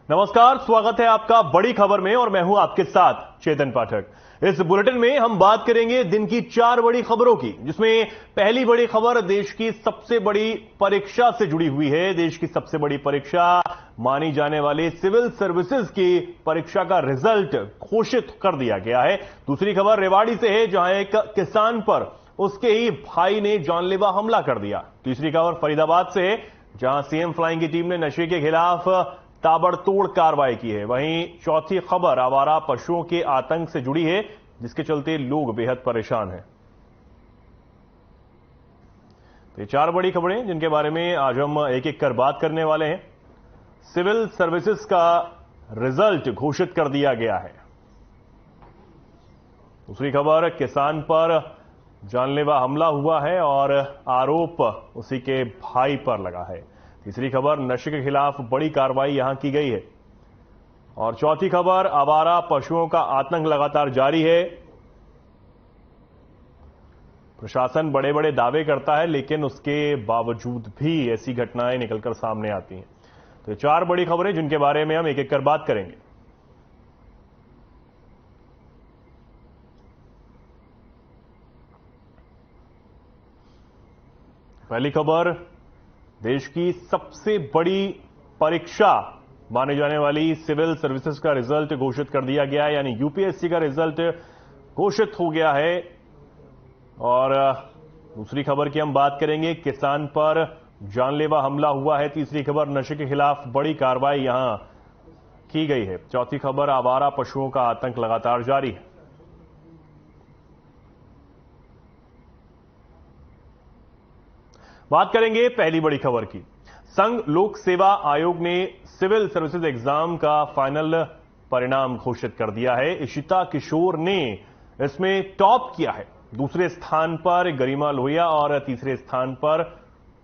नमस्कार, स्वागत है आपका बड़ी खबर में और मैं हूं आपके साथ चेतन पाठक। इस बुलेटिन में हम बात करेंगे दिन की 4 बड़ी खबरों की, जिसमें पहली बड़ी खबर देश की सबसे बड़ी परीक्षा से जुड़ी हुई है। देश की सबसे बड़ी परीक्षा मानी जाने वाली सिविल सर्विसेज की परीक्षा का रिजल्ट घोषित कर दिया गया है। दूसरी खबर रेवाड़ी से है, जहां एक किसान पर उसके ही भाई ने जानलेवा हमला कर दिया। तीसरी खबर फरीदाबाद से है, जहां सीएम फ्लाइंग की टीम ने नशे के खिलाफ ताबड़तोड़ कार्रवाई की है। वहीं चौथी खबर आवारा पशुओं के आतंक से जुड़ी है, जिसके चलते लोग बेहद परेशान हैं। तो ये 4 बड़ी खबरें जिनके बारे में आज हम एक एक कर बात करने वाले हैं। सिविल सर्विसेज का रिजल्ट घोषित कर दिया गया है। दूसरी खबर किसान पर जानलेवा हमला हुआ है और आरोप उसी के भाई पर लगा है। तीसरी खबर नशे के खिलाफ बड़ी कार्रवाई यहां की गई है। और चौथी खबर आवारा पशुओं का आतंक लगातार जारी है। प्रशासन बड़े बड़े दावे करता है, लेकिन उसके बावजूद भी ऐसी घटनाएं निकलकर सामने आती हैं। तो ये 4 बड़ी खबरें जिनके बारे में हम एक एक कर बात करेंगे। पहली खबर देश की सबसे बड़ी परीक्षा माने जाने वाली सिविल सर्विसेज का रिजल्ट घोषित कर दिया गया है, यानी यूपीएससी का रिजल्ट घोषित हो गया है। और दूसरी खबर की हम बात करेंगे, किसान पर जानलेवा हमला हुआ है। तीसरी खबर नशे के खिलाफ बड़ी कार्रवाई यहां की गई है। चौथी खबर आवारा पशुओं का आतंक लगातार जारी है। बात करेंगे पहली बड़ी खबर की। संघ लोक सेवा आयोग ने सिविल सर्विसेज एग्जाम का फाइनल परिणाम घोषित कर दिया है। इशिता किशोर ने इसमें टॉप किया है। दूसरे स्थान पर गरिमा लोहिया और तीसरे स्थान पर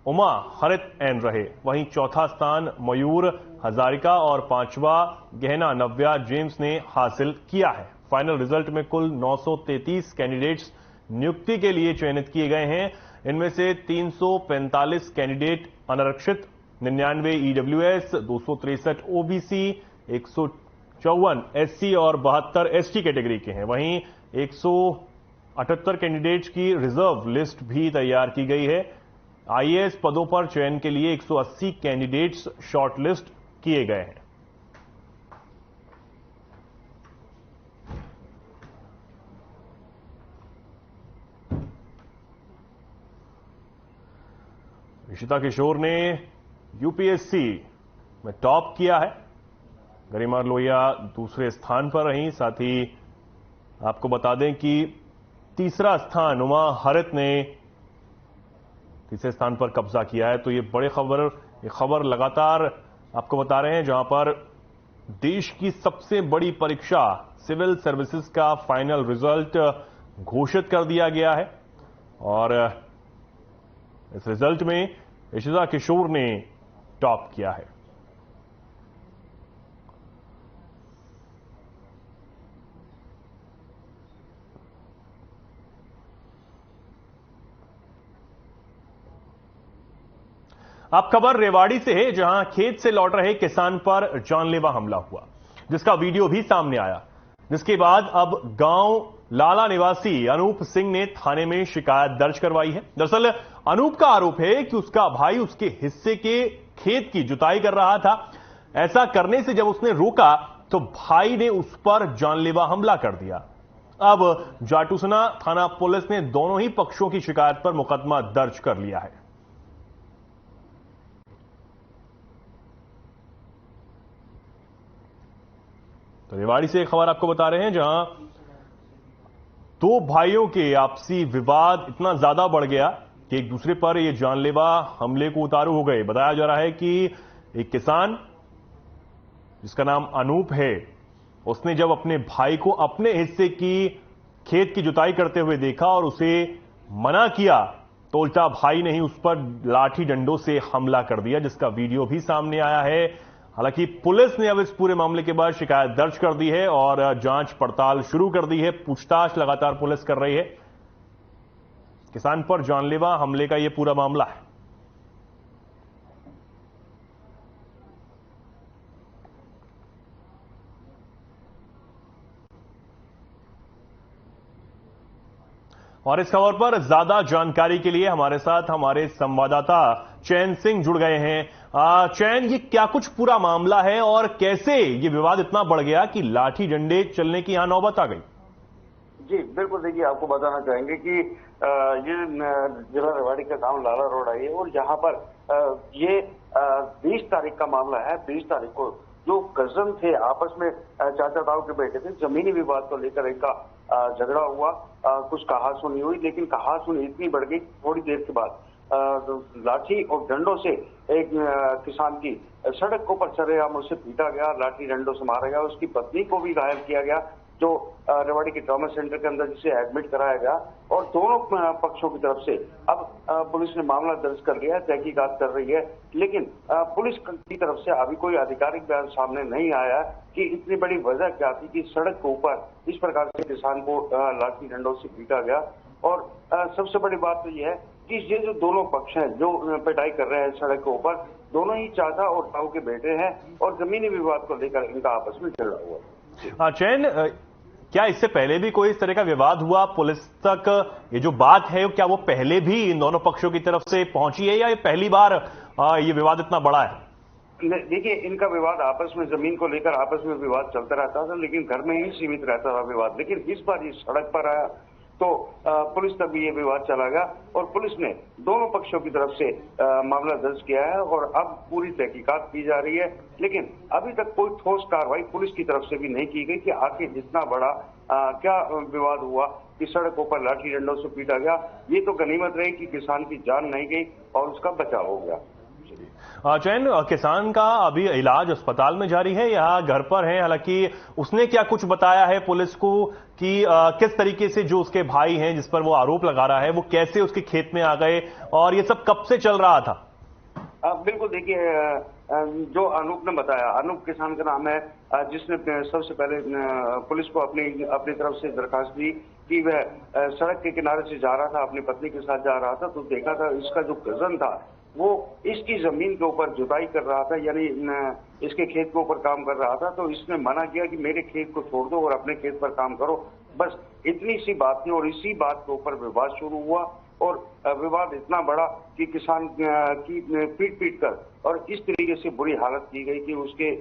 उमा हरित एन रहे। वहीं चौथा स्थान मयूर हजारिका और 5वां गहना नव्या जेम्स ने हासिल किया है। फाइनल रिजल्ट में कुल 933 कैंडिडेट्स नियुक्ति के लिए चयनित किए गए हैं। इनमें से 345 कैंडिडेट अनारक्षित, 99 ईडब्ल्यूएस, 263 ओबीसी, 154 एससी और 72 एसटी कैटेगरी के हैं। वहीं 178 कैंडिडेट्स की रिजर्व लिस्ट भी तैयार की गई है। आईएएस पदों पर चयन के लिए 180 कैंडिडेट्स शॉर्टलिस्ट किए गए हैं। इशिता किशोर ने यूपीएससी में टॉप किया है। गरिमा लोहिया दूसरे स्थान पर रहीं। साथ ही आपको बता दें कि तीसरा स्थान उमा हरित ने तीसरे स्थान पर कब्जा किया है। तो ये खबर लगातार आपको बता रहे हैं, जहां पर देश की सबसे बड़ी परीक्षा सिविल सर्विसेज का फाइनल रिजल्ट घोषित कर दिया गया है। और इस रिजल्ट में इशिता किशोर ने टॉप किया है। अब खबर रेवाड़ी से है, जहां खेत से लौट रहे किसान पर जानलेवा हमला हुआ, जिसका वीडियो भी सामने आया। जिसके बाद अब गांव लाला निवासी अनूप सिंह ने थाने में शिकायत दर्ज करवाई है। दरअसल अनूप का आरोप है कि उसका भाई उसके हिस्से के खेत की जुताई कर रहा था। ऐसा करने से जब उसने रोका तो भाई ने उस पर जानलेवा हमला कर दिया। अब जाटूसना थाना पुलिस ने दोनों ही पक्षों की शिकायत पर मुकदमा दर्ज कर लिया है। तो रेवाड़ी से एक खबर आपको बता रहे हैं, जहां 2 भाइयों के आपसी विवाद इतना ज्यादा बढ़ गया कि एक दूसरे पर ये जानलेवा हमले को उतारू हो गए। बताया जा रहा है कि एक किसान जिसका नाम अनूप है, उसने जब अपने भाई को अपने हिस्से की खेत की जुताई करते हुए देखा और उसे मना किया, तो उल्टा भाई ने ही उस पर लाठी डंडों से हमला कर दिया, जिसका वीडियो भी सामने आया है। हालांकि पुलिस ने अब इस पूरे मामले के बाद शिकायत दर्ज कर दी है और जांच पड़ताल शुरू कर दी है। पूछताछ लगातार पुलिस कर रही है। किसान पर जानलेवा हमले का यह पूरा मामला है। और इस खबर पर ज्यादा जानकारी के लिए हमारे साथ हमारे संवाददाता चैन सिंह जुड़ गए हैं। चैन, ये क्या कुछ पूरा मामला है और कैसे ये विवाद इतना बढ़ गया कि लाठी डंडे चलने की यहां नौबत आ गई? जी बिल्कुल, देखिए आपको बताना चाहेंगे कि ये जिला रेवाड़ी का गांव लाला रोड है और यहाँ पर ये 20 तारीख का मामला है। 20 तारीख को जो कजन थे आपस में चाचा ताऊ के बेटे थे, जमीनी विवाद को लेकर इनका झगड़ा हुआ, कुछ कहासुनी हुई, लेकिन कहासुनी इतनी बढ़ गई थोड़ी देर के बाद लाठी और डंडों से एक किसान की सड़क के ऊपर सरेआम उसे पीटा गया, लाठी डंडों से मारा गया, उसकी पत्नी को भी घायल किया गया जो रेवाड़ी के ट्रॉमा सेंटर के अंदर जिसे एडमिट कराया गया। और दोनों पक्षों की तरफ से अब पुलिस ने मामला दर्ज कर लिया है, तहकीकात कर रही है, लेकिन पुलिस की तरफ से अभी कोई आधिकारिक बयान सामने नहीं आया कि इतनी बड़ी वजह क्या थी कि सड़क के ऊपर इस प्रकार से किसान को लाठी डंडों से पीटा गया। और सबसे बड़ी बात तो यह है कि ये जो दोनों पक्ष हैं जो पिटाई कर रहे हैं सड़क के ऊपर, दोनों ही चाचा और ताऊ के बेटे हैं और जमीनी विवाद को लेकर इनका आपस में झगड़ा हुआ। चैन, क्या इससे पहले भी कोई इस तरह का विवाद हुआ? पुलिस तक ये जो बात है क्या वो पहले भी इन दोनों पक्षों की तरफ से पहुंची है या ये पहली बार ये विवाद इतना बड़ा है? देखिए, इनका विवाद आपस में जमीन को लेकर आपस में विवाद चलता रहता था, लेकिन घर में ही सीमित रहता था विवाद। लेकिन इस बार ये सड़क पर आया तो पुलिस तक भी ये विवाद चला गया और पुलिस ने दोनों पक्षों की तरफ से मामला दर्ज किया है और अब पूरी तहकीकात की जा रही है। लेकिन अभी तक कोई ठोस कार्रवाई पुलिस की तरफ से भी नहीं की गई कि आखिर इतना बड़ा क्या विवाद हुआ कि सड़कों पर लाठी डंडों से पीटा गया। ये तो गनीमत रही कि किसान की जान नहीं गई और उसका बचाव हो गया। चैन, किसान का अभी इलाज अस्पताल में जारी है या घर पर है? हालांकि उसने क्या कुछ बताया है पुलिस को कि किस तरीके से जो उसके भाई हैं जिस पर वो आरोप लगा रहा है वो कैसे उसके खेत में आ गए और ये सब कब से चल रहा था? बिल्कुल, देखिए जो अनूप ने बताया, अनूप किसान का नाम है, जिसने सबसे पहले पुलिस को अपनी तरफ से दरखास्त दी कि वह सड़क के किनारे से जा रहा था, अपनी पत्नी के साथ जा रहा था, तो देखा था इसका जो कजन था वो इसकी जमीन के ऊपर जुताई कर रहा था, यानी इसके खेत के ऊपर काम कर रहा था। तो इसने मना किया कि मेरे खेत को छोड़ दो और अपने खेत पर काम करो। बस इतनी सी बात थी और इसी बात के ऊपर विवाद शुरू हुआ और विवाद इतना बड़ा कि किसान की पीट कर और इस तरीके से बुरी हालत की गई कि उसके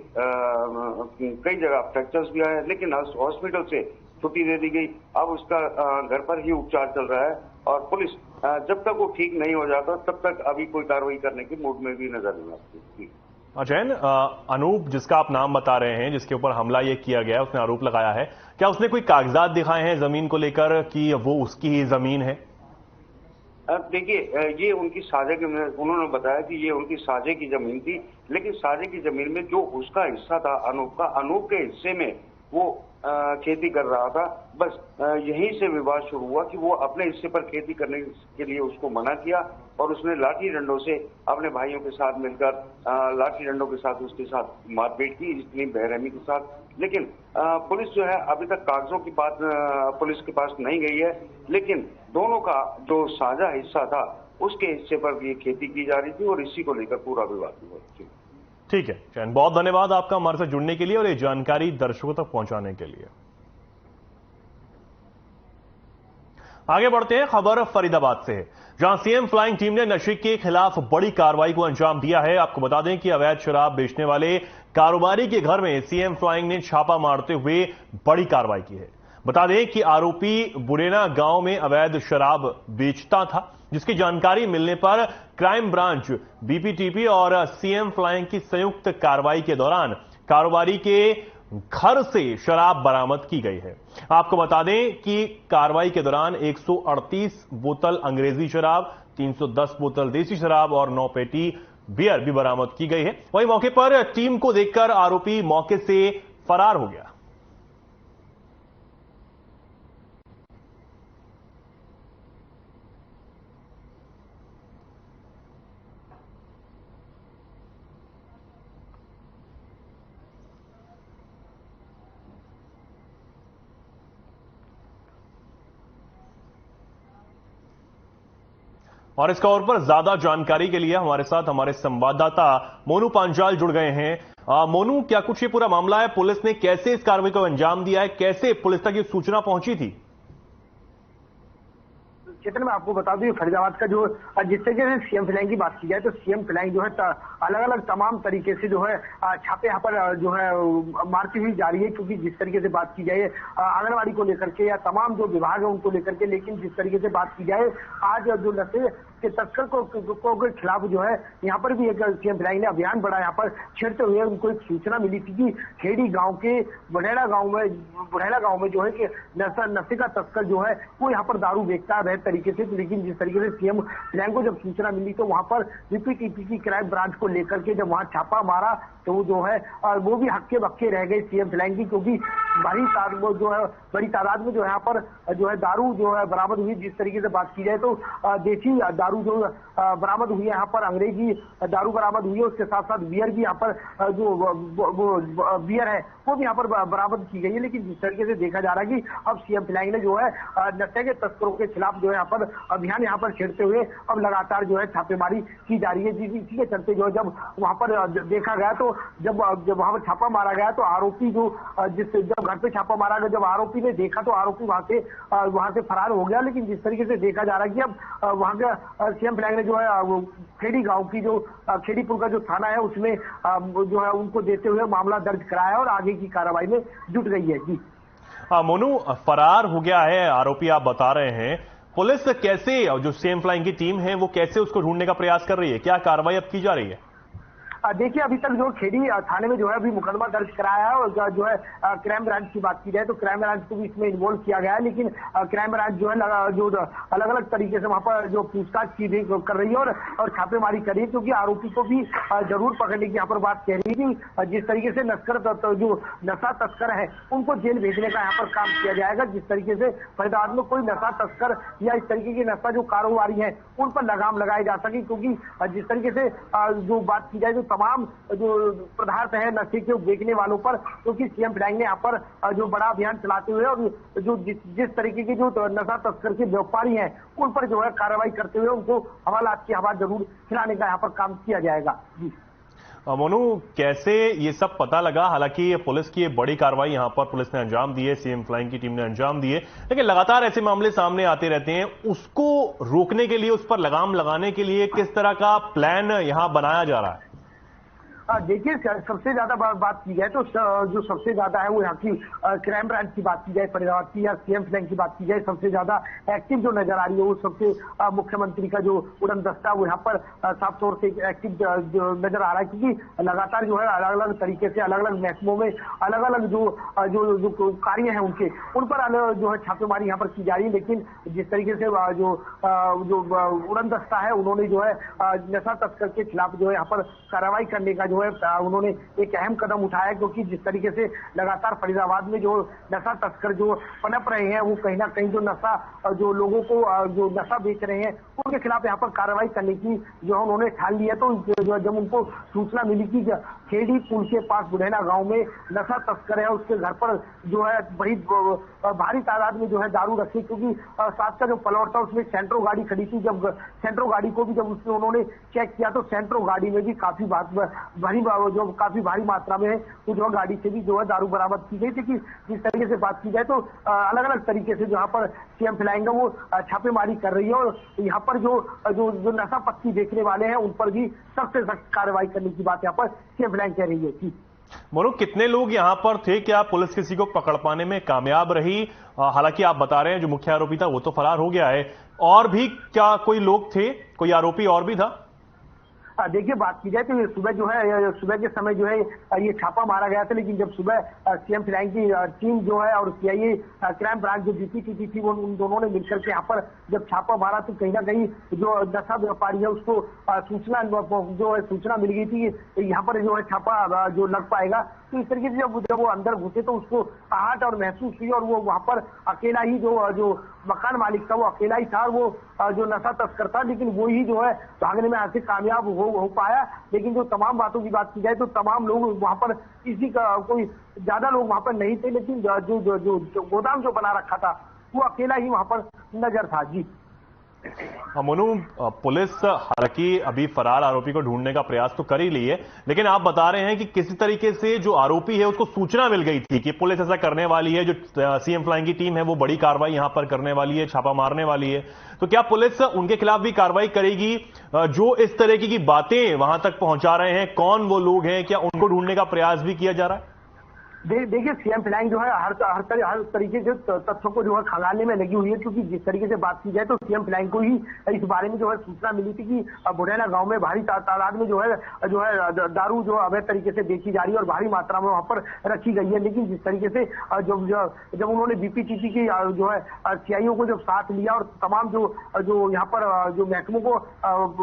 कई जगह फ्रैक्चर्स भी आए, लेकिन हॉस्पिटल से छुट्टी दे दी गई। अब उसका घर पर ही उपचार चल रहा है और पुलिस जब तक वो ठीक नहीं हो जाता तब तक अभी कोई कार्रवाई करने के मूड में भी नजर नहीं आती। अजैन, अनूप जिसका आप नाम बता रहे हैं, जिसके ऊपर हमला ये किया गया है, उसने आरोप लगाया है, क्या उसने कोई कागजात दिखाए हैं जमीन को लेकर कि वो उसकी ही जमीन है? देखिए, ये उनकी साझे की, उन्होंने बताया कि ये उनकी साझे की जमीन थी, लेकिन साझे की जमीन में जो उसका हिस्सा था अनूप के हिस्से में वो खेती कर रहा था। बस यहीं से विवाद शुरू हुआ कि वो अपने हिस्से पर खेती करने के लिए उसको मना किया और उसने लाठी डंडों से अपने भाइयों के साथ मिलकर लाठी डंडों के साथ उसके साथ मारपीट की, इतनी बेरहमी के साथ। लेकिन पुलिस जो है अभी तक कागजों की बात पुलिस के पास नहीं गई है, लेकिन दोनों का जो साझा हिस्सा था उसके हिस्से पर भी खेती की जा रही थी और इसी को लेकर पूरा विवाद हुआ। ठीक है चैन, बहुत धन्यवाद आपका हमारे साथ जुड़ने के लिए और ये जानकारी दर्शकों तक पहुंचाने के लिए। आगे बढ़ते हैं, खबर फरीदाबाद से है जहां सीएम फ्लाइंग टीम ने नशे के खिलाफ बड़ी कार्रवाई को अंजाम दिया है। आपको बता दें कि अवैध शराब बेचने वाले कारोबारी के घर में सीएम फ्लाइंग ने छापा मारते हुए बड़ी कार्रवाई की है। बता दें कि आरोपी बुरेना गांव में अवैध शराब बेचता था, जिसकी जानकारी मिलने पर क्राइम ब्रांच, बीपीटीपी और सीएम फ्लाइंग की संयुक्त कार्रवाई के दौरान कारोबारी के घर से शराब बरामद की गई है। आपको बता दें कि कार्रवाई के दौरान 138 बोतल अंग्रेजी शराब, 310 बोतल देसी शराब और 9 पेटी बियर भी बरामद की गई है। वहीं मौके पर टीम को देखकर आरोपी मौके से फरार हो गया। और इस खबर पर ज्यादा जानकारी के लिए हमारे साथ हमारे संवाददाता मोनू पांचाल जुड़ गए हैं। मोनू, क्या कुछ ये पूरा मामला है? पुलिस ने कैसे इस कार्रवाई को अंजाम दिया है? कैसे पुलिस तक ये सूचना पहुंची थी? चेतन, मैं आपको बता दूं, ये फरीदाबाद का जो जिस तरीके से सीएम फ्लैंग की बात की जाए तो सीएम फ्लैंग जो है अलग अलग तमाम तरीके से जो है छापे यहाँ पर जो है मारती हुई जा रही है। क्योंकि जिस तरीके से बात की जाए आंगनबाड़ी को लेकर के या तमाम जो विभाग है उनको लेकर के, लेकिन जिस तरीके से बात की जाए आज जो नशे के तस्कर को खिलाफ जो है यहाँ पर भी एक सीएम फ्लैंग ने अभियान बढ़ा। यहाँ पर छेड़ते हुए उनको एक सूचना मिली थी कि खेड़ी गांव के बुढ़ेला गांव में जो है कि नशे का तस्कर जो है वो यहाँ पर दारू बेचता है तरीके से। लेकिन जिस तरीके से सीएम फ्लैंग को जब सूचना मिली तो वहां पर यूपी की क्राइम ब्रांच को लेकर के जब वहां छापा मारा तो वो जो है वो भी हक्के बक्के रह गए सीएम फ्लैंग की। क्योंकि बड़ी तादाद में जो यहाँ पर जो है दारू जो है बरामद हुई। जिस तरीके से बात की जाए तो देसी दारू जो बरामद हुई है, यहाँ पर अंग्रेजी दारू बरामद हुई है, उसके साथ साथ बियर भी यहाँ पर जो बियर है वो भी यहाँ पर बरामद की गई है। लेकिन जिस तरीके से देखा जा रहा है कि अब सीएम फ्लैंग ने जो है नशे के तस्करों के खिलाफ जो है यहाँ पर अभियान यहाँ पर छेड़ते हुए अब लगातार जो है छापेमारी की जा रही है। इसी के चलते जो जब वहां पर देखा गया तो जब वहां पर छापा मारा गया तो आरोपी जब घर पे छापा मारा गया, जब आरोपी ने देखा तो आरोपी वहां से फरार हो गया। लेकिन जिस तरीके से देखा जा रहा है कि अब वहां का सीएम फ्लैंग ने जो है वो खेड़ी गांव की जो खेड़ीपुर का जो थाना है उसमें जो है उनको देते हुए मामला दर्ज कराया और आगे की कार्रवाई में जुट गई है। जी मोनू, फरार हो गया है आरोपी आप बता रहे हैं, पुलिस कैसे, जो सीएम फ्लाइंग की टीम है वो कैसे उसको ढूंढने का प्रयास कर रही है, क्या कार्रवाई अब की जा रही है? देखिए, अभी तक जो खेड़ी थाने में जो है अभी मुकदमा दर्ज कराया है और जो है क्राइम ब्रांच की बात की जाए तो क्राइम ब्रांच को भी इसमें इन्वॉल्व किया गया है। लेकिन क्राइम ब्रांच जो है जो अलग अलग तरीके से वहां पर जो पूछताछ की कर रही है और छापेमारी कर रही है। क्योंकि आरोपी को भी जरूर पकड़ने की यहाँ पर बात कह रही है कि जिस तरीके से जो नशा तस्कर है उनको जेल भेजने का यहाँ पर काम किया जाएगा। जिस तरीके से फरीदाबाद में कोई नशा तस्कर या इस तरीके की नशा जो कारोबारी है उन पर लगाम लगाए जा सके। क्योंकि जिस तरीके से जो बात की जाए तमाम जो पदार्थ है नशे के बेचने वालों पर, क्योंकि सीएम फ्लैंग ने यहाँ पर जो बड़ा अभियान चलाते हुए और जो जिस तरीके के जो नशा तस्कर के व्यापारी हैं उन पर जो है कार्रवाई करते हुए उनको हवालात की हवा जरूर खिलाने का यहाँ पर काम किया जाएगा। जी मोनू, कैसे ये सब पता लगा? हालांकि पुलिस की बड़ी कार्रवाई यहां पर पुलिस ने अंजाम दी है, सीएम फ्लाइंग की टीम ने अंजाम दी है, लेकिन लगातार ऐसे मामले सामने आते रहते हैं। उसको रोकने के लिए, उस पर लगाम लगाने के लिए किस तरह का प्लान यहां बनाया जा रहा है? देखिए, सबसे ज्यादा बात की जाए तो जो सबसे ज्यादा है वो यहाँ की क्राइम ब्रांच की बात की जाए फरीदाबाद की या सीएम फ्लैंग की बात की जाए, सबसे ज्यादा एक्टिव जो नजर आ रही है वो सबसे मुख्यमंत्री का जो उड़न दस्ता वो यहाँ पर साफ तौर से एक्टिव जो नजर आ रहा है। क्योंकि लगातार जो है अलग अलग तरीके से अलग अलग महकमों में अलग अलग जो कार्य है उनके उन पर जो है छापेमारी यहाँ पर की जा रही है। लेकिन जिस तरीके से जो उड़न दस्ता है उन्होंने जो है नशा तस्कर के खिलाफ जो है यहाँ पर कार्रवाई करने का जो है उन्होंने एक अहम कदम उठाया। क्योंकि जिस तरीके से लगातार फरीदाबाद में जो नशा तस्कर जो पनप रहे हैं वो कहीं ना कहीं जो नशा जो लोगों को जो नशा बेच रहे हैं उनके खिलाफ यहाँ पर कार्रवाई करने की जो है उन्होंने ठान लिया। तो जब उनको सूचना मिली कि खेड़ी पुल के पास बुढ़ेना गांव में नशा तस्कर है, उसके घर पर जो है बड़ी भारी तादाद में जो है दारू रखी। क्योंकि साथ का जो प्लॉट था उसमें सेंट्रो गाड़ी खड़ी थी। जब सेंट्रो गाड़ी को भी जब उसमें उन्होंने चेक किया तो सेंट्रो गाड़ी में भी काफी काफी भारी मात्रा में तो जो गाड़ी से भी जो है दारू बरामद की गई थी। कि जिस तरीके से बात की जाए तो अलग अलग तरीके से जहाँ पर सीएम फ्लाइंग वो छापेमारी कर रही है और यहाँ पर जो नशा पत्ती बेचने वाले हैं उन पर भी सख्त से सख्त कार्रवाई करने की बात यहाँ पर सीएम फ्लाइंग कह रही है। मोनू, कितने लोग यहां पर थे? क्या पुलिस किसी को पकड़ पाने में कामयाब रही? हालांकि आप बता रहे हैं जो मुख्य आरोपी था वो तो फरार हो गया है, और भी क्या कोई लोग थे, कोई आरोपी और भी था? देखिए, बात की जाए तो ये सुबह जो है सुबह के समय जो है ये छापा मारा गया था। लेकिन जब सुबह सीएम फ्लैंग की टीम जो है और सीआईए क्राइम ब्रांच जो डीपीटीटी थी वो उन दोनों ने मिलकर के यहाँ पर जब छापा मारा तो कहीं ना कहीं जो नशा व्यापारी है उसको सूचना मिल गई थी कि यहाँ पर जो है छापा जो लग पाएगा। तो इस तरीके से जब वो अंदर घुसे तो उसको आहट और महसूस हुई और वो वहां पर अकेला ही जो मकान मालिक था वो अकेला ही था, वो जो नशा तस्कर था, लेकिन वो ही जो है भागने में ऐसे कामयाब हो पाया। लेकिन जो तमाम बातों की बात की जाए तो तमाम लोग वहां पर किसी का कोई ज्यादा लोग वहां पर नहीं थे। लेकिन जो गोदाम जो बना रखा था वो अकेला ही वहां पर नजर था। जी मोनू, पुलिस हालांकि अभी फरार आरोपी को ढूंढने का प्रयास तो कर ही रही है, लेकिन आप बता रहे हैं कि किसी तरीके से जो आरोपी है उसको सूचना मिल गई थी कि पुलिस ऐसा करने वाली है, जो सीएम फ्लाइंग की टीम है वो बड़ी कार्रवाई यहां पर करने वाली है, छापा मारने वाली है। तो क्या पुलिस उनके खिलाफ भी कार्रवाई करेगी जो इस तरह की बातें वहां तक पहुंचा रहे हैं? कौन वो लोग हैं? क्या उनको ढूंढने का प्रयास भी किया जा रहा है? देखिए, सीएम फ्लाइंग जो है हर तरीके से तथ्यों को जो है खंगालने में लगी हुई है, क्योंकि जिस तरीके से बात की जाए तो सीएम फ्लाइंग को ही इस बारे में जो है सूचना मिली थी कि बुढ़ैना गांव में भारी तादाद में जो है दारू जो अवैध तरीके से बेची जा रही है और भारी मात्रा में वहां पर रखी गई है। लेकिन जिस तरीके से जब उन्होंने बीपीटीसी की जो है सीआईओ को जब साथ लिया और तमाम जो यहाँ पर जो महकमों को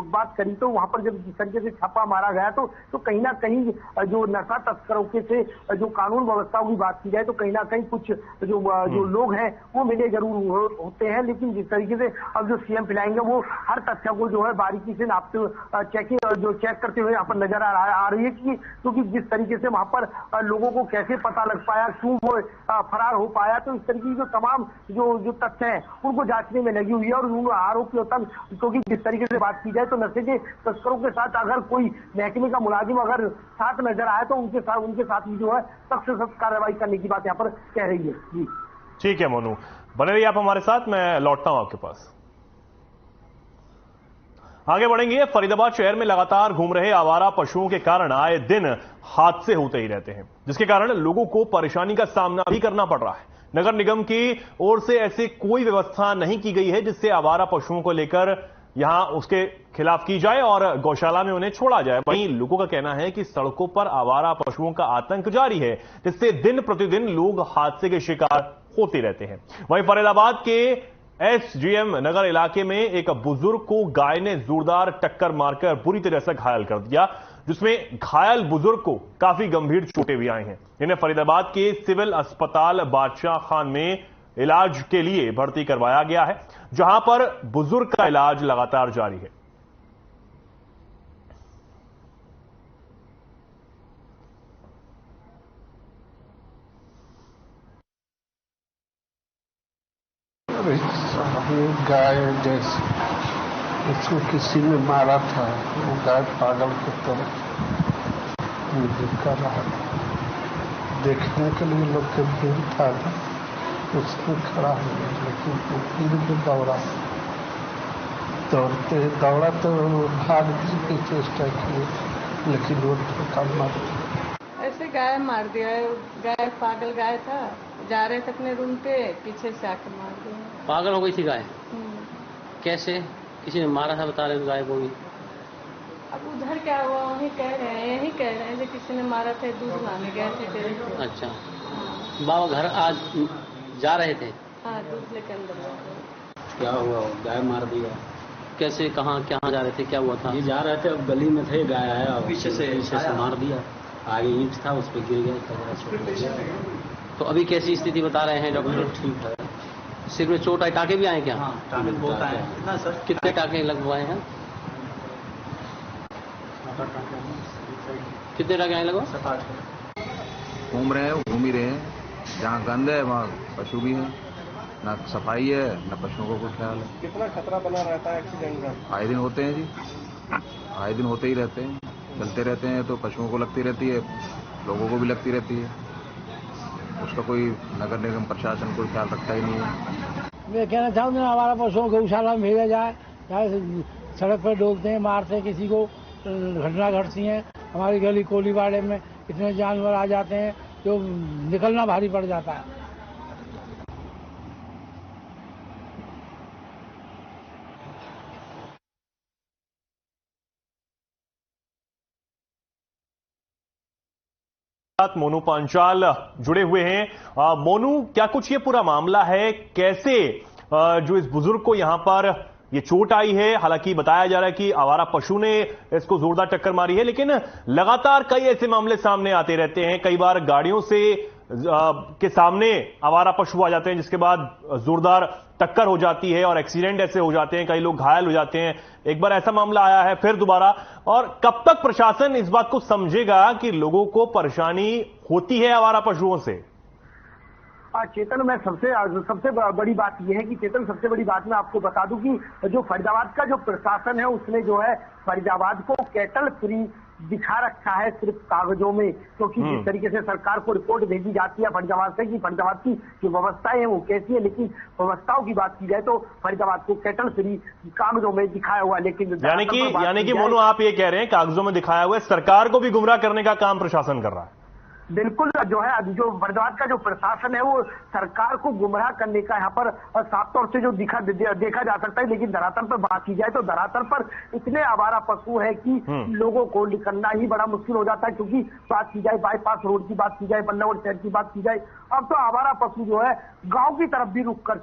बात करी, तो वहां पर जब जिस तरीके से छापा मारा गया तो कहीं ना कहीं जो नशा तस्करों के से जो कानून व्यवस्थाओं की बात की जाए तो कहीं ना कहीं कुछ जो लोग हैं वो मिले जरूर होते हैं। लेकिन जिस तरीके से अब जो सीएम फ्लाइंग है वो हर तथ्य को जो है बारीकी से नापते चेक करते हुए यहाँ पर नजर आ रही है, क्योंकि जिस तरीके से वहां पर लोगों को कैसे पता लग पाया, क्यों वो फरार हो पाया, तो इस तरीके की जो तमाम जो तथ्य हैं उनको जांचने में लगी हुई है। और उन आरोपियों तक, क्योंकि जिस तरीके से बात की जाए तो नशे के तस्करों के साथ अगर कोई महकमे का मुलाजिम अगर साथ नजर आए तो उनके साथ भी जो है सख्त से सख्त कार्रवाई करने की बात यहाँ पर कह रही है। जी ठीक है मोनू, बने रहिए आप हमारे साथ, मैं लौटता हूं आपके पास। आगे बढ़ेंगे। फरीदाबाद शहर में लगातार घूम रहे आवारा पशुओं के कारण आए दिन हादसे होते ही रहते हैं, जिसके कारण लोगों को परेशानी का सामना भी करना पड़ रहा है। नगर निगम की ओर से ऐसी कोई व्यवस्था नहीं की गई है जिससे आवारा पशुओं को लेकर यहां उसके खिलाफ की जाए और गौशाला में उन्हें छोड़ा जाए। वहीं लोगों का कहना है कि सड़कों पर आवारा पशुओं का आतंक जारी है, जिससे दिन प्रतिदिन लोग हादसे के शिकार होते रहते हैं। वहीं फरीदाबाद के एसजीएम नगर इलाके में एक बुजुर्ग को गाय ने जोरदार टक्कर मारकर बुरी तरह से घायल कर दिया, जिसमें घायल बुजुर्ग को काफी गंभीर चोटें भी आई हैं। इन्हें फरीदाबाद के सिविल अस्पताल बादशाह खान में इलाज के लिए भर्ती करवाया गया है, जहां पर बुजुर्ग का इलाज लगातार जारी है। गाय जैसे उसको किसी ने मारा था, वो गाय पागल की तरह कर रहा था। देखने के लिए लोग के भीड़ था ना, उसमें खड़ा हो गया, लेकिन वो फिर भी दौड़ा तो भागने की चेष्टा की, लेकिन वो धोखा मार दिया। ऐसे गाय मार दिया है। गाय पागल गाय था, जा रहे थे अपने रूम पे, पीछे से आके मार दिया। पागल हो गई थी गाय? कैसे? किसी ने मारा था बता रहे गाय को भी? अब उधर क्या हुआ वही कह रहे हैं, यही कह रहे हैं कि किसी ने मारा था, दूध लाने गए थे। अच्छा। बाबा घर आज जा रहे थे? हाँ, दूध लेकर अंदर गए। क्या हुआ? गाय मार दिया। कैसे? कहाँ जा रहे थे? क्या हुआ था? ये जा रहे थे, अब गली में थे, गाय आया और पीछे से मार दिया। आगे ईंट था, उस पर गिर गया। तो अभी कैसी स्थिति बता रहे हैं डॉक्टर? ठीक है। सिर में चोट आई, टाके भी आए क्या? हाँ, टाके बहुत आए। कितना सर? कितने टाके लगवाए हैं? कितने टाके आए लगभग? 7-8। घूम रहे हैं, घूम ही रहे हैं। जहाँ गंद है वहाँ पशु भी हैं, ना सफाई है ना पशुओं को कोई ख्याल है। कितना खतरा बना रहता है एक्सीडेंट का? आए दिन होते हैं जी, आए दिन होते ही रहते हैं, चलते रहते हैं। तो पशुओं को लगती रहती है, लोगों को भी लगती रहती है, उसका कोई नगर निगम प्रशासन कोई ख्याल रखता ही नहीं है। मैं कहना चाहूँगा हमारा पशुओं को गौशाला में भेजा जाए, सड़क पर डोलते हैं, मारते हैं, किसी को घटना घटती है। हमारी गली कोलीवाड़े में इतने जानवर आ जाते हैं जो निकलना भारी पड़ जाता है। मोनू पांचाल जुड़े हुए हैं। मोनू, क्या कुछ ये पूरा मामला है? कैसे जो इस बुजुर्ग को यहां पर ये चोट आई है? हालांकि बताया जा रहा है कि आवारा पशु ने इसको जोरदार टक्कर मारी है, लेकिन लगातार कई ऐसे मामले सामने आते रहते हैं। कई बार गाड़ियों से के सामने आवारा पशु आ जाते हैं, जिसके बाद जोरदार टक्कर हो जाती है और एक्सीडेंट ऐसे हो जाते हैं, कई लोग घायल हो जाते हैं। एक बार ऐसा मामला आया है, फिर दोबारा। और कब तक प्रशासन इस बात को समझेगा कि लोगों को परेशानी होती है आवारा पशुओं से? चेतन, मैं सबसे बड़ी बात यह है कि चेतन, सबसे बड़ी बात मैं आपको बता दूं कि जो फरीदाबाद का जो प्रशासन है उसने जो है फरीदाबाद को कैटल फ्री दिखा रखा है सिर्फ कागजों में, क्योंकि जिस तरीके से सरकार को रिपोर्ट भेजी जाती है फरीदाबाद से कि फरीदाबाद की जो व्यवस्थाएं हैं वो कैसी है, लेकिन व्यवस्थाओं की बात की जाए तो फरीदाबाद को कैटल फ्री कागजों में दिखाया हुआ है। लेकिन यानी कि मोनू, आप ये कह रहे हैं कागजों में दिखाया हुआ है, सरकार को भी गुमराह करने का काम प्रशासन कर रहा है। बिल्कुल, जो है जो फरीदाबाद का जो प्रशासन है वो सरकार को गुमराह करने का यहाँ पर साफ तौर से जो देखा जा सकता है। लेकिन धरातल पर बात की जाए तो धरातल पर इतने आवारा पशु है कि लोगों को निकलना ही बड़ा मुश्किल हो जाता है, क्योंकि बात की जाए बाईपास रोड की, बात की जाए बल्लभगढ़ शहर की बात की जाए, अब तो आवारा पशु जो है गांव की तरफ भी रुख कर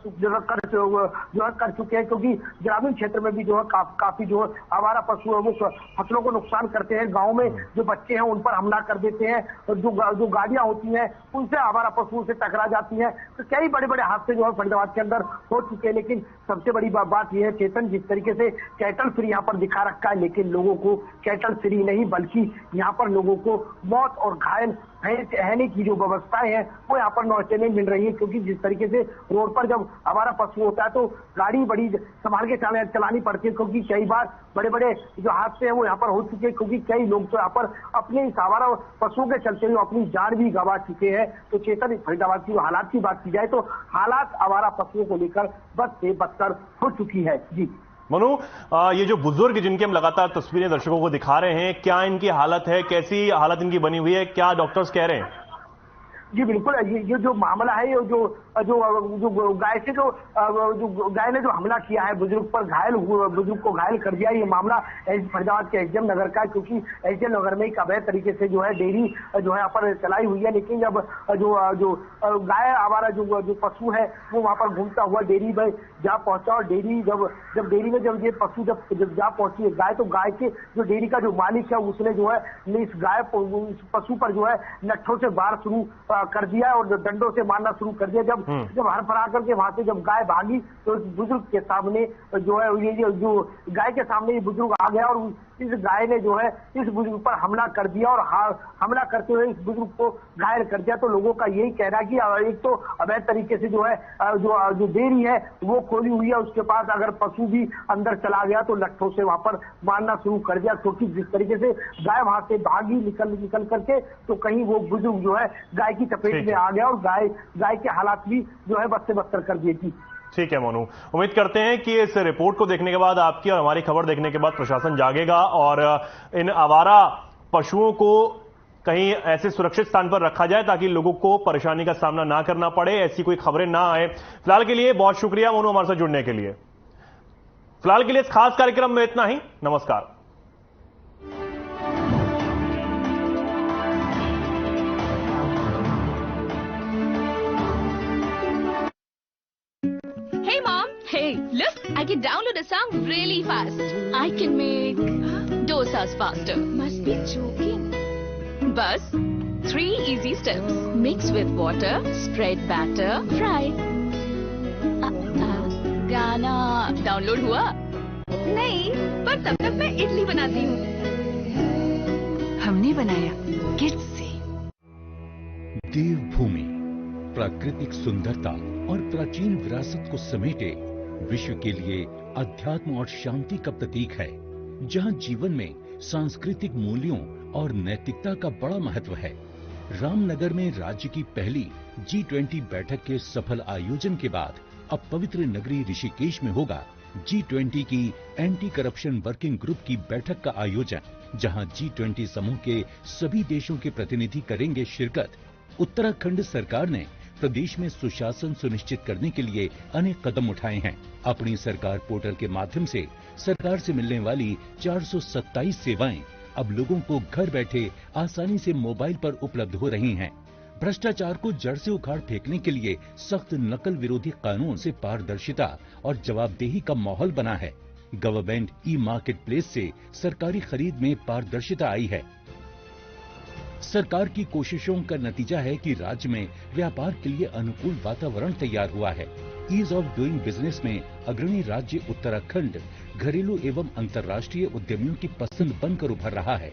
चुके हैं, क्योंकि ग्रामीण क्षेत्र में भी जो है काफी जो है आवारा पशु है वो फसलों को नुकसान करते हैं। गाँव में जो बच्चे हैं उन पर हमला कर देते हैं, जो गाड़ियां होती हैं उनसे आवारा पशुओं से टकरा जाती हैं। तो कई बड़े बड़े हादसे जो है फरीदाबाद के अंदर हो चुके हैं। लेकिन सबसे बड़ी बात यह है चेतन, जिस तरीके से कैटल फ्री यहाँ पर दिखा रखा है, लेकिन लोगों को कैटल फ्री नहीं बल्कि यहाँ पर लोगों को मौत और घायल रहने की जो व्यवस्थाएं हैं वो यहाँ पर नौचने मिल रही है, क्योंकि जिस तरीके से रोड पर जब हमारा पशु होता है तो गाड़ी बड़ी संभाल के चलानी पड़ती है, क्योंकि कई बार बड़े बड़े जो हादसे हैं वो यहाँ पर हो चुके हैं, क्योंकि कई लोग तो यहाँ पर अपने इस आवारा पशुओं के चलते हुए अपनी जान भी गंवा चुके हैं। तो चेतन, फरीदाबाद की हालात की बात की जाए तो हालात आवारा पशुओं को लेकर बद से बदतर हो चुकी है। जी मनु, ये जो बुजुर्ग जिनकी हम लगातार तस्वीरें दर्शकों को दिखा रहे हैं, क्या इनकी हालत है, कैसी हालत इनकी बनी हुई है, क्या डॉक्टर्स कह रहे हैं? जी बिल्कुल, ये जो मामला है, ये जो गाय से जो गाय ने जो हमला किया है बुजुर्ग पर, बुजुर्ग को घायल कर दिया, ये मामला फरीदाबाद के एसडीएम नगर का है, क्योंकि एसडीएम नगर में एक अवैध तरीके से जो है डेयरी जो है यहाँ पर चलाई हुई है। लेकिन जब जो गाय आवारा जो पशु है वो वहाँ पर घूमता हुआ डेयरी में जा पहुंचा, और डेयरी जब डेयरी में जब ये पशु जब जा पहुंची है गाय, तो गाय के जो डेयरी का जो मालिक है उसने जो है इस पशु पर जो है लट्ठों से वार शुरू कर दिया और डंडों से मारना शुरू कर दिया। जब हड़फड़ा करके वहां से जब गाय भागी तो इस बुजुर्ग के सामने जो है ये जो गाय के सामने ये बुजुर्ग आ गया और इस गाय ने जो है इस बुजुर्ग पर हमला कर दिया और हमला करते हुए इस बुजुर्ग को घायल कर दिया। तो लोगों का यही कहना है कि एक तो अवैध तरीके से जो है जो डेयरी है वो खोली हुई है, उसके पास अगर पशु भी अंदर चला गया तो लट्ठों से वहां पर मारना शुरू कर दिया, क्योंकि जिस तरीके से गाय वहां से भागी निकल करके तो कहीं वो बुजुर्ग जो है गाय की चपेट में आ गया और गाय के हालात भी जो है बद से बदतर कर दिए थी। ठीक है मोनू, उम्मीद करते हैं कि इस रिपोर्ट को देखने के बाद, आपकी और हमारी खबर देखने के बाद प्रशासन जागेगा और इन आवारा पशुओं को कहीं ऐसे सुरक्षित स्थान पर रखा जाए ताकि लोगों को परेशानी का सामना ना करना पड़े, ऐसी कोई खबरें ना आए। फिलहाल के लिए बहुत शुक्रिया मोनू हमारे साथ जुड़ने के लिए। फिलहाल के लिए इस खास कार्यक्रम में इतना ही। नमस्कार। Hey, look, I can download a song really fast. I can make dosas faster. Must be joking. Bus, 3 easy steps. Mix with water, spread batter, fry. गाना डाउनलोड हुआ? नहीं, पर तब तक मैं इडली बनाती हूँ। हमने बनाया किड्स से। देवभूमि प्राकृतिक सुंदरता और प्राचीन विरासत को समेटे विश्व के लिए अध्यात्म और शांति का प्रतीक है, जहां जीवन में सांस्कृतिक मूल्यों और नैतिकता का बड़ा महत्व है। रामनगर में राज्य की पहली G20 बैठक के सफल आयोजन के बाद अब पवित्र नगरी ऋषिकेश में होगा G20 की एंटी करप्शन वर्किंग ग्रुप की बैठक का आयोजन, जहां G20 समूह के सभी देशों के प्रतिनिधि करेंगे शिरकत। उत्तराखंड सरकार ने प्रदेश में सुशासन सुनिश्चित करने के लिए अनेक कदम उठाए हैं। अपनी सरकार पोर्टल के माध्यम से सरकार से मिलने वाली 427 सेवाएं अब लोगों को घर बैठे आसानी से मोबाइल पर उपलब्ध हो रही हैं। भ्रष्टाचार को जड़ से उखाड़ फेंकने के लिए सख्त नकल विरोधी कानून से पारदर्शिता और जवाबदेही का माहौल बना है। गवर्नमेंट ई मार्केट प्लेस से सरकारी खरीद में पारदर्शिता आई है। सरकार की कोशिशों का नतीजा है कि राज्य में व्यापार के लिए अनुकूल वातावरण तैयार हुआ है। ईज ऑफ डूइंग बिजनेस में अग्रणी राज्य उत्तराखंड घरेलू एवं अंतर्राष्ट्रीय उद्यमियों की पसंद बनकर उभर रहा है।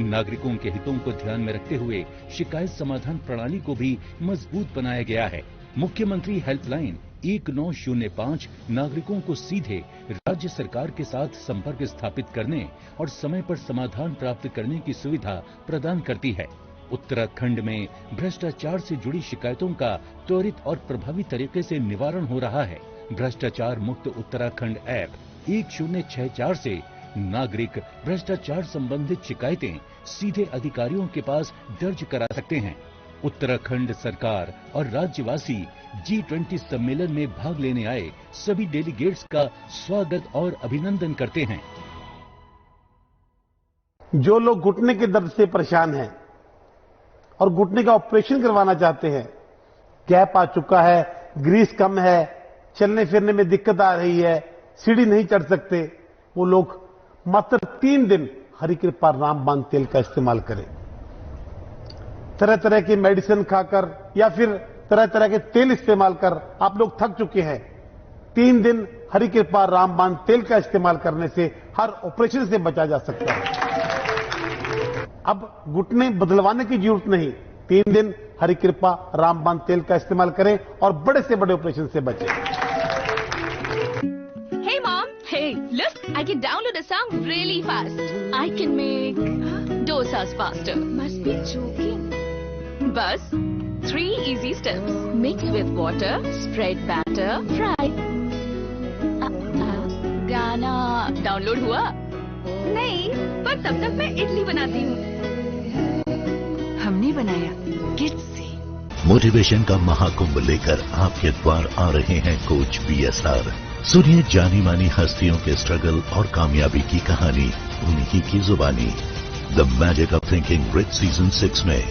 नागरिकों के हितों को ध्यान में रखते हुए शिकायत समाधान प्रणाली को भी मजबूत बनाया गया है। मुख्यमंत्री हेल्पलाइन 1905 नागरिकों को सीधे राज्य सरकार के साथ संपर्क स्थापित करने और समय पर समाधान प्राप्त करने की सुविधा प्रदान करती है। उत्तराखंड में भ्रष्टाचार से जुड़ी शिकायतों का त्वरित और प्रभावी तरीके से निवारण हो रहा है। भ्रष्टाचार मुक्त उत्तराखंड ऐप 1064 से नागरिक भ्रष्टाचार संबंधित शिकायतें सीधे अधिकारियों के पास दर्ज करा सकते हैं। उत्तराखंड सरकार और राज्यवासी G20 सम्मेलन में भाग लेने आए सभी डेलीगेट्स का स्वागत और अभिनंदन करते हैं। जो लोग घुटने के दर्द से परेशान हैं और घुटने का ऑपरेशन करवाना चाहते हैं, गैप आ चुका है, ग्रीस कम है, चलने फिरने में दिक्कत आ रही है, सीढ़ी नहीं चढ़ सकते, वो लोग मात्र 3 दिन हरि कृपा रामबाण तेल का इस्तेमाल करें। तरह तरह की मेडिसिन खाकर या फिर तरह तरह के तेल इस्तेमाल कर आप लोग थक चुके हैं। 3 दिन हरि कृपा रामबाण तेल का इस्तेमाल करने से हर ऑपरेशन से बचा जा सकता है। अब घुटने बदलवाने की जरूरत नहीं, 3 दिन हरि कृपा रामबाण तेल का इस्तेमाल करें और बड़े से बड़े ऑपरेशन से बचें। Hey mom, hey, look, I can download a song really fast. I can make dosas faster. Must be joking. Bus, 3 easy steps. Mix with water, spread batter, fry. गाना डाउनलोड हुआ? नहीं, पर तब तक मैं इडली बनाती हूँ। हमने बनाया किड्स से। मोटिवेशन का महाकुंभ लेकर आपके द्वार आ रहे हैं कोच BSR। सुनिए जानी मानी हस्तियों के स्ट्रगल और कामयाबी की कहानी उन्हीं की जुबानी। The magic of thinking rich season 6 में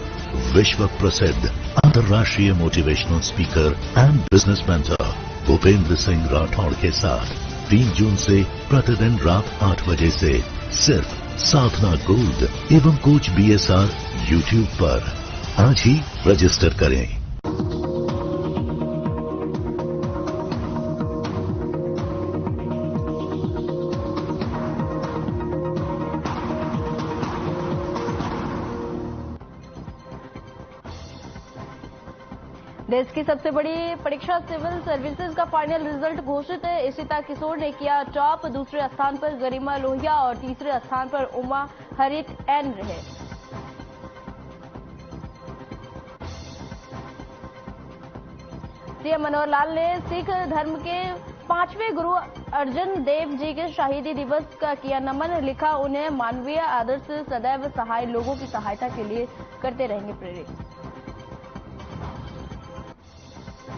विश्व प्रसिद्ध अंतर्राष्ट्रीय motivational speaker and business mentor Bhupendra Singh Rathore के साथ 3 जून से प्रतिदिन रात 8 बजे से सिर्फ साधना गोल्ड एवं कोच BSR YouTube पर। आज ही रजिस्टर करें। देश की सबसे बड़ी परीक्षा सिविल सर्विसेज का फाइनल रिजल्ट घोषित है। इशिता किशोर ने किया टॉप, दूसरे स्थान पर गरिमा लोहिया और तीसरे स्थान पर उमा हरित एन रहे। सीएम मनोहर लाल ने सिख धर्म के 5वें गुरु अर्जन देव जी के शहीदी दिवस का किया नमन। लिखा, उन्हें मानवीय आदर्श से सदैव सहाय लोगों की सहायता के लिए करते रहेंगे प्रेरित।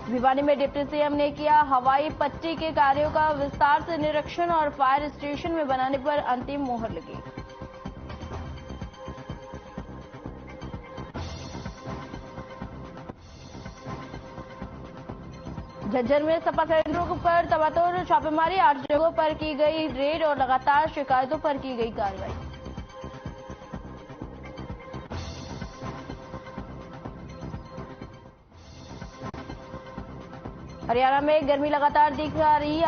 भिवानी में डिप्टी सीएम ने किया हवाई पट्टी के कार्यों का विस्तार से निरीक्षण और फायर स्टेशन में बनाने पर अंतिम मोहर लगी। झज्जर में सपा सेंटरों पर तबातोड़ छापेमारी, 8 जगहों पर की गई रेड और लगातार शिकायतों पर की गई कार्रवाई। हरियाणा में गर्मी लगातार दिखा रही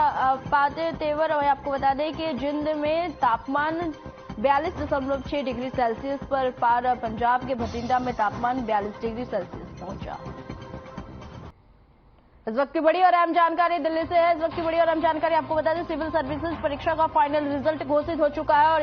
पाते तेवर। और आपको बता दें कि जिंद में तापमान 42.6 डिग्री सेल्सियस पर पार। पंजाब के भटिंडा में तापमान 42 डिग्री सेल्सियस पहुंचा। इस वक्त की बड़ी और अहम जानकारी दिल्ली से है। इस वक्त की बड़ी और अहम जानकारी आपको बता दें, सिविल सर्विसेज परीक्षा का फाइनल रिजल्ट घोषित हो चुका है और